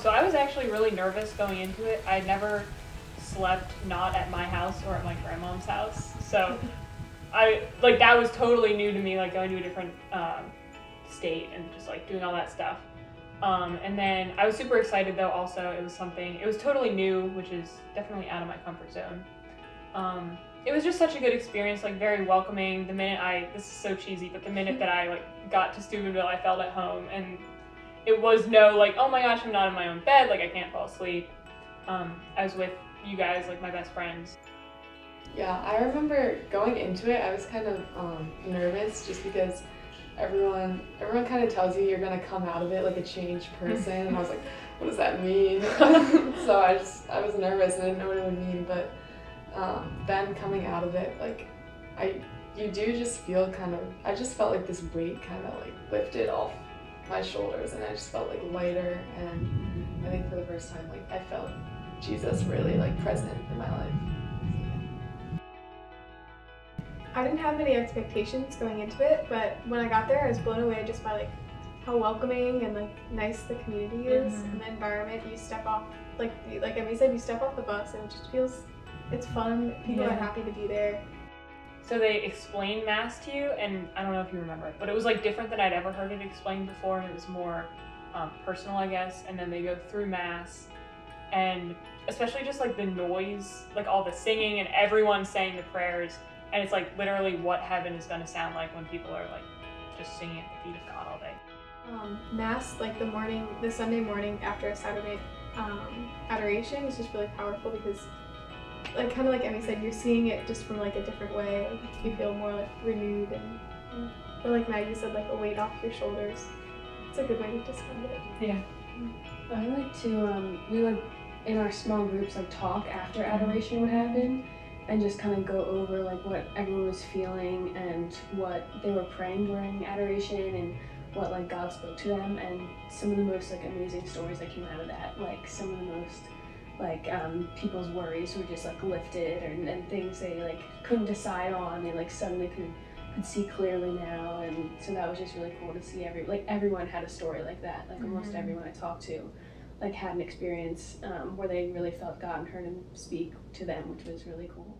So I was actually really nervous going into it. I'd never slept not at my house or at my grandmom's house. So that was totally new to me, like going to a different state and just like doing all that stuff. And then I was super excited though also. It was totally new, which is definitely out of my comfort zone. It was just such a good experience, like very welcoming. This is so cheesy, but the minute that I like got to Steubenville, I felt at home, and it was no like, oh my gosh, I'm not in my own bed, like I can't fall asleep. I was with you guys, like my best friends. Yeah, I remember going into it, I was kind of nervous just because everyone kind of tells you you're gonna come out of it like a changed person, and I was like, what does that mean? So I was nervous and I didn't know what it would mean, but then coming out of it, like you do just feel I just felt like this weight kind of like lifted off my shoulders, and I just felt like lighter, and I think for the first time like I felt Jesus really like present in my life. I didn't have any expectations going into it, but when I got there, I was blown away just by like how welcoming and like nice the community is, and the environment. You step off, like Emmy said, you step off the bus and it just feels, it's fun. People are happy to be there. So they explained Mass to you, and I don't know if you remember, but it was like different than I'd ever heard it explained before, and it was more personal, I guess. And then they go through Mass, and especially just like the noise, like all the singing and everyone saying the prayers. And it's like literally what heaven is going to sound like when people are like just singing at the feet of God all day. Mass, like the Sunday morning after a Saturday adoration is just really powerful because, like kind of like Emmy said, you're seeing it just from like a different way. Like, you feel more like renewed, and or like Maggie said, like a weight off your shoulders. It's a good way to describe it. Yeah. I like to we would in our small groups like talk after adoration would happen, and just kind of go over like what everyone was feeling and what they were praying during adoration and what like God spoke to them, and some of the most like amazing stories that came out of that. Like some of the most like people's worries were just like lifted, and things they like couldn't decide on, they like suddenly could see clearly now. And so that was just really cool to see everyone had a story like that. Like almost everyone I talked to like had an experience where they really felt God and heard him speak to them, which was really cool.